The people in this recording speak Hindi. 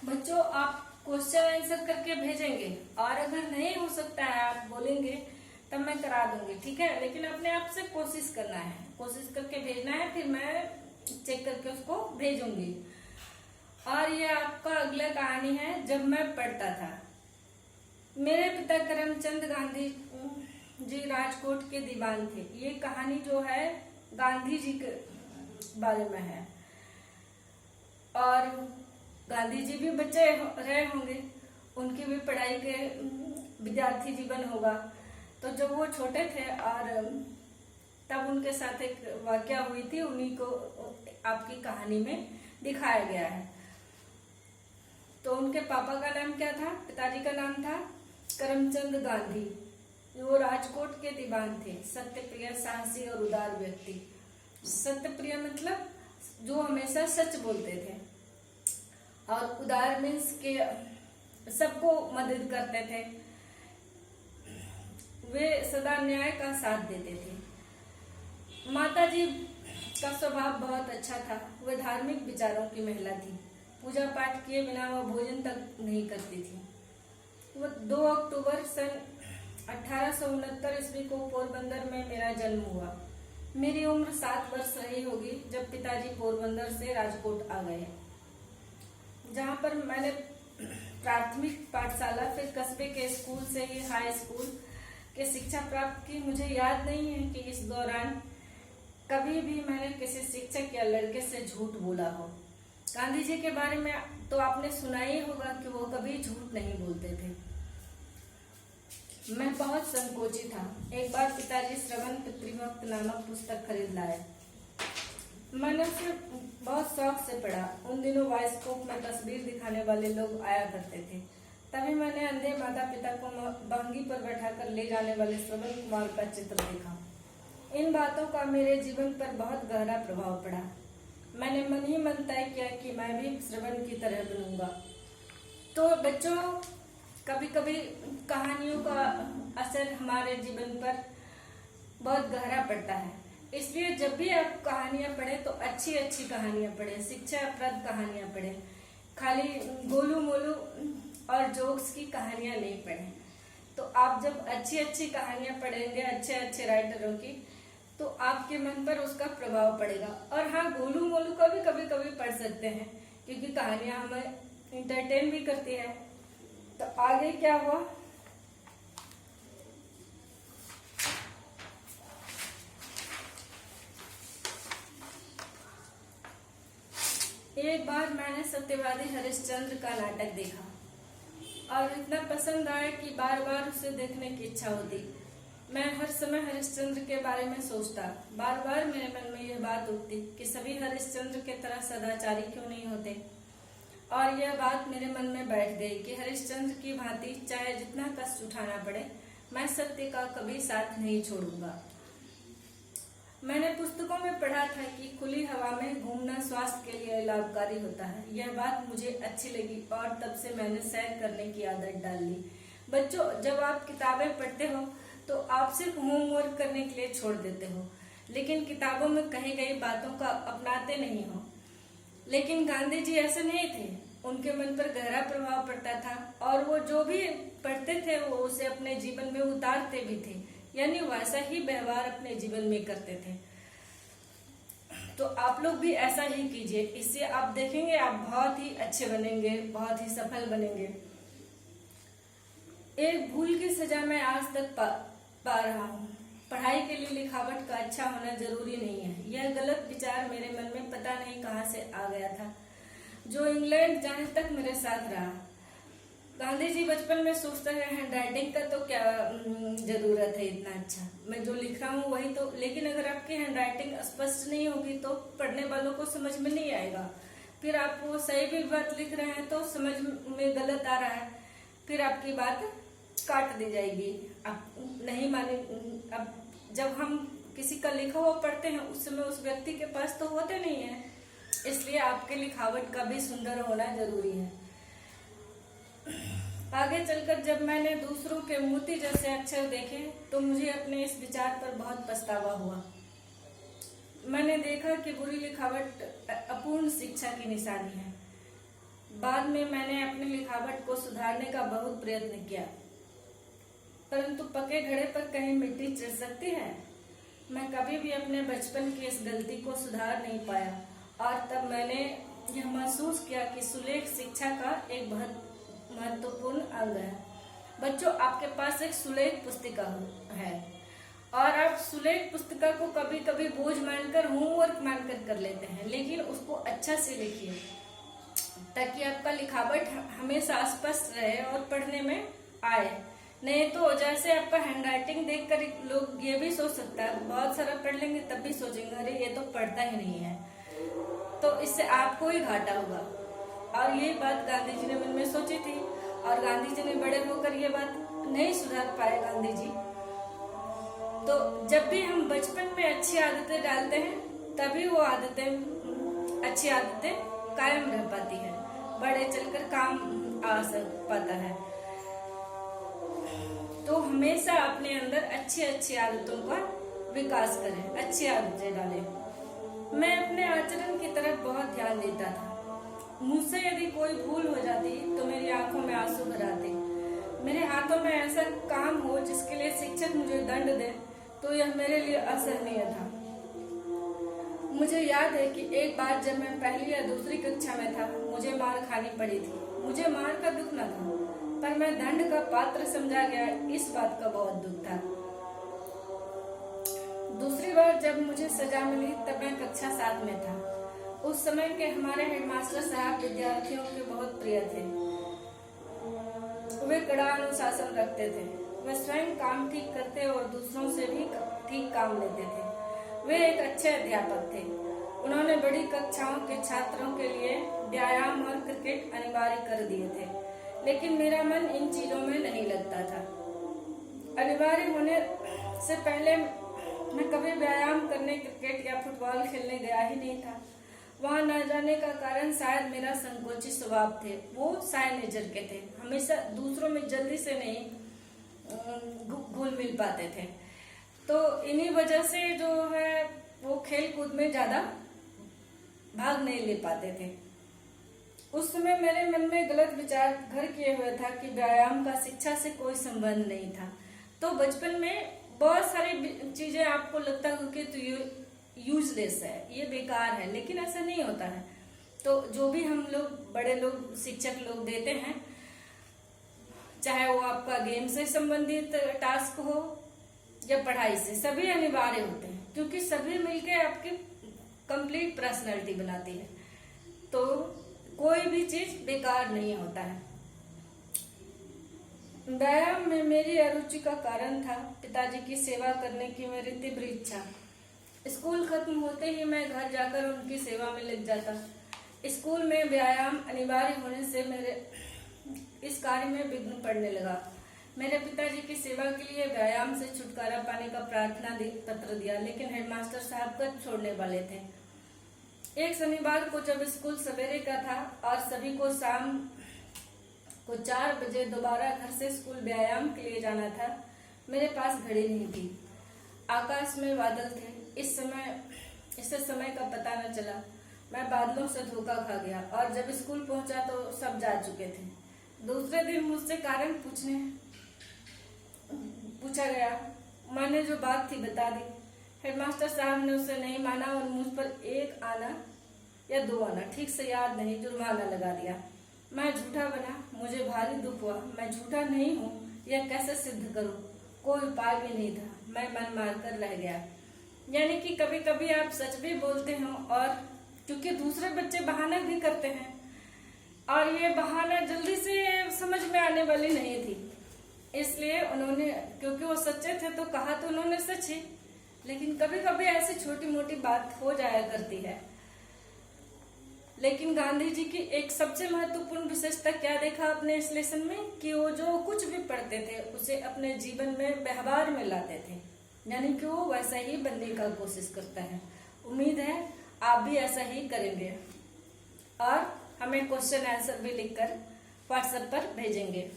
बच्चों आप क्वेश्चन आंसर करके भेजेंगे और अगर नहीं हो सकता है आप बोलेंगे तब मैं करा दूंगी, ठीक है। लेकिन अपने आप से कोशिश करना है, कोशिश करके भेजना है, फिर मैं चेक करके उसको भेजूंगी। और ये आपका अगला कहानी है। जब मैं पढ़ता था। मेरे पिता करमचंद गांधी जी राजकोट के दीवान थे। ये कहानी जो है गांधी जी के बारे में है। और गांधी जी भी बच्चे रहे होंगे, उनकी भी पढ़ाई के विद्यार्थी जीवन होगा। तो जब वो छोटे थे और तब उनके साथ एक वाकया हुई थी, उन्हीं को आपकी कहानी में दिखाया गया है। तो उनके पापा का नाम क्या था? पिताजी का नाम था करमचंद गांधी। वो राजकोट के दीवान थे, सत्यप्रिय, साहसी और उदार व्यक्ति। सत्यप्रिय मतलब जो हमेशा सच बोलते थे, और उदार मीन्स के सबको मदद करते थे। वे सदा न्याय का साथ देते थे। माता जी का स्वभाव बहुत अच्छा था। वह धार्मिक विचारों की महिला थी। पूजा पाठ किए बिना वह भोजन तक नहीं करती थी। वह 2 अक्टूबर सन 1869 ईस्वी को पोरबंदर में मेरा जन्म हुआ। मेरी उम्र 7 वर्ष रही होगी जब पिताजी पोरबंदर से राजकोट आ गए, जहाँ पर मैंने प्राथमिक पाठशाला, फिर कस्बे के स्कूल से ही हाई स्कूल के शिक्षा प्राप्त की। मुझे याद नहीं है कि इस दौरान कभी भी मैंने किसी शिक्षक या लड़के से झूठ बोला हो। गांधी जी के बारे में तो आपने सुना ही होगा कि वो कभी झूठ नहीं बोलते थे। मैं बहुत संकोची था। एक बार पिताजी श्रवण पितृभक्त नामक पुस्तक खरीद लाए। मैंने उसे बहुत शौक से पढ़ा। उन दिनों बायोस्कोप में तस्वीर दिखाने वाले लोग आया करते थे। तभी मैंने अंधे माता पिता को बहंगी पर बैठाकर ले जाने वाले श्रवण कुमार का चित्र देखा। इन बातों का मेरे जीवन पर बहुत गहरा प्रभाव पड़ा। मैंने मन ही मन तय किया कि मैं भी श्रवण की तरह बनूंगा। तो बच्चों, कभी कभी कहानियों का असर हमारे जीवन पर बहुत गहरा पड़ता है। इसलिए जब भी आप कहानियां पढ़ें तो अच्छी अच्छी कहानियां पढ़ें, शिक्षाप्रद कहानियां पढ़ें। खाली गोलू मोलू और जोक्स की कहानियां नहीं पढ़ें। तो आप जब अच्छी अच्छी कहानियां पढ़ेंगे अच्छे अच्छे राइटरों की, तो आपके मन पर उसका प्रभाव पड़ेगा। और हाँ, गोलू मोलू का भी कभी कभी पढ़ सकते हैं, क्योंकि कहानियां हमें इंटरटेन भी करती है। तो आगे क्या हुआ? एक बार मैंने सत्यवादी हरिश्चंद्र का नाटक देखा और इतना पसंद आया कि बार बार उसे देखने की इच्छा होती। मैं हर समय हरिश्चंद्र के बारे में सोचता। बार बार मेरे मन में यह बात उठती कि सभी हरिश्चंद्र के तरह सदाचारी क्यों नहीं होते। और यह बात मेरे मन में बैठ गई कि हरिश्चंद्र की भांति चाहे जितना कष्ट उठाना पड़े, मैं सत्य का कभी साथ नहीं छोड़ूंगा। मैंने पुस्तकों में पढ़ा था कि खुली हवा में घूमना स्वास्थ्य के लिए लाभकारी होता है। यह बात मुझे अच्छी लगी और तब से मैंने सैर करने की आदत डाल ली। बच्चों, जब आप किताबें पढ़ते हो तो आप सिर्फ होमवर्क करने के लिए छोड़ देते हो, लेकिन किताबों में कही गई बातों का अपनाते नहीं हो। लेकिन गांधी जी ऐसे नहीं थे। उनके मन पर गहरा प्रभाव पड़ता था और वो जो भी पढ़ते थे वो उसे अपने जीवन में उतारते भी थे, यानी वैसा ही व्यवहार अपने जीवन में करते थे। तो आप लोग भी ऐसा ही कीजिए। इससे आप देखेंगे आप बहुत ही अच्छे बनेंगे, बहुत ही सफल बनेंगे। एक भूल की सजा मैं आज तक पा रहा हूँ। पढ़ाई के लिए लिखावट का अच्छा होना जरूरी नहीं है। यह गलत विचार मेरे मन में पता नहीं कहाँ से आ गया था, जो इंग्लैंड जाने तक मेरे साथ रहा। गांधी जी बचपन में सोचते हैं हैंडराइटिंग का तो क्या जरूरत है इतना अच्छा, मैं जो लिख रहा हूँ वही तो। लेकिन अगर आपकी हैंडराइटिंग स्पष्ट नहीं होगी तो पढ़ने वालों को समझ में नहीं आएगा। फिर आप वो सही भी बात लिख रहे हैं तो समझ में गलत आ रहा है, फिर आपकी बात काट दी जाएगी, आप नहीं माने। अब जब हम किसी का लिखा हुआ पढ़ते हैं उस समय उस व्यक्ति के पास तो होते नहीं है, इसलिए आपके लिखावट का भी सुंदर होना जरूरी है। आगे चलकर जब मैंने दूसरों के मोती जैसे अक्षर देखे तो मुझे अपने इस विचार पर बहुत पछतावा हुआ। मैंने देखा कि बुरी लिखावट अपूर्ण शिक्षा की निशानी है। बाद में मैंने अपनी लिखावट को सुधारने का बहुत प्रयत्न किया, परंतु पके घड़े पर कहीं मिट्टी चढ़ सकती है। मैं कभी भी अपने बचपन की इस गलती को सुधार नहीं पाया और तब मैंने यह महसूस किया कि सुलेख शिक्षा का एक बहुत महत्वपूर्ण अंग है। बच्चों, आपके पास एक सुलेख पुस्तिका है और आप सुलेख पुस्तिका को कभी कभी बोझ मानकर होमवर्क मानकर कर लेते हैं, लेकिन उसको अच्छा से लिखिए ताकि आपका लिखावट हमेशा स्पष्ट रहे और पढ़ने में आए। नहीं तो जैसे आपका हैंडराइटिंग देखकर लोग ये भी सोच सकता है, बहुत सारा पढ़ लेंगे तब भी सोचेंगे अरे ये तो पढ़ता ही नहीं है, तो इससे आपको ही घाटा होगा। और ये बात गांधी जी ने मन में सोची थी और गांधी जी ने बड़े होकर ये बात नहीं सुधार पाए गांधी जी। तो जब भी हम बचपन में अच्छी आदतें डालते हैं तभी वो आदतें, अच्छी आदतें कायम रह पाती है, बड़े चलकर काम आ पाता है। तो हमेशा अपने अंदर अच्छी अच्छी आदतों का विकास करें, अच्छी आदतें डालें। मैं अपने आचरण की तरफ बहुत ध्यान देता था। मुझसे यदि कोई भूल हो जाती तो मेरी आंखों में आंसू भर आते। मेरे हाथों में ऐसा काम हो जिसके लिए शिक्षक मुझे दंड दे तो यह मेरे लिए असहनीय था। मुझे याद है कि एक बार जब मैं पहली या दूसरी कक्षा में था, मुझे मार खानी पड़ी थी। मुझे मार का दुख न था, पर मैं दंड का पात्र समझा गया, इस बात का बहुत दुख था। दूसरी बार जब मुझे सजा मिली तब मैं कक्षा 7 में था। उस समय के हमारे हेडमास्टर साहब विद्यार्थियों के बहुत प्रिय थे। वे कड़ा अनुशासन रखते थे। वे स्वयं काम ठीक करते और दूसरों से भी ठीक काम लेते थे। वे एक अच्छे अध्यापक थे। उन्होंने बड़ी कक्षाओं के छात्रों के लिए व्यायाम और क्रिकेट अनिवार्य कर दिए थे, लेकिन मेरा मन इन चीजों में नहीं लगता था। अनिवार्य होने से पहले मैं कभी व्यायाम करने, क्रिकेट या फुटबॉल खेलने गया ही नहीं था। वहां न जाने का कारण शायद मेरा संकोची स्वभाव थे। वो शाय नेचर के थे, हमेशा दूसरों में जल्दी से नहीं घुल मिल पाते थे। तो इन्हीं वजह से जो है वो खेल कूद में ज्यादा भाग नहीं ले पाते थे। उस समय मेरे मन में गलत विचार घर किए हुए था कि व्यायाम का शिक्षा से कोई संबंध नहीं था। तो बचपन में बहुत सारी चीजें आपको लगता है कि तो यूजलेस है, ये बेकार है, लेकिन ऐसा नहीं होता है। तो जो भी हम लोग बड़े लोग शिक्षक लोग देते हैं, चाहे वो आपका गेम से संबंधित टास्क हो या पढ़ाई से, सभी अनिवार्य होते हैं, क्योंकि सभी मिलके आपकी कंप्लीट पर्सनैलिटी बनाती है। तो कोई भी चीज बेकार नहीं होता है। व्यायाम में मेरी अरुचि का कारण था पिताजी की सेवा करने की मेरी तीव्र इच्छा। स्कूल खत्म होते ही मैं घर जाकर उनकी सेवा में लग जाता। स्कूल में व्यायाम अनिवार्य होने से मेरे इस कार्य में विघ्न पड़ने लगा। मेरे पिताजी की सेवा के लिए व्यायाम से छुटकारा पाने का प्रार्थना पत्र दिया, लेकिन हेडमास्टर साहब कब छोड़ने वाले थे। एक शनिवार को जब स्कूल सवेरे का था और सभी को शाम को 4 बजे दोबारा घर से स्कूल व्यायाम के लिए जाना था, मेरे पास घड़ी नहीं थी। आकाश में बादल थे। इससे समय का पता न चला। मैं बादलों से धोखा खा गया और जब स्कूल पहुंचा तो सब जा चुके थे। दूसरे दिन मुझसे कारण पूछा गया। मैंने जो बात थी बता दी। हेडमास्टर साहब ने उसे नहीं माना और मुझ पर 1 आना या 2 आना, ठीक से याद नहीं, जुर्माना लगा दिया। मैं झूठा बना। मुझे भारी दुख हुआ। मैं झूठा नहीं हूँ, यह कैसे सिद्ध करूँ? कोई उपाय भी नहीं था। मैं मन मार कर रह गया। यानी कि कभी कभी आप सच भी बोलते हो, और क्योंकि दूसरे बच्चे बहाना भी करते हैं और ये बहाना जल्दी से समझ में आने वाली नहीं थी, इसलिए उन्होंने, क्योंकि वो सच्चे थे तो कहा तो उन्होंने सच ही। लेकिन कभी कभी ऐसी छोटी मोटी बात हो जाया करती है। लेकिन गांधी जी की एक सबसे महत्वपूर्ण विशेषता क्या देखा आपने इस लेसन में, कि वो जो कुछ भी पढ़ते थे उसे अपने जीवन में व्यवहार में लाते थे, यानी कि वो वैसा ही बनने का कोशिश करता है। उम्मीद है आप भी ऐसा ही करेंगे और हमें क्वेश्चन आंसर भी लिखकर व्हाट्सएप पर भेजेंगे।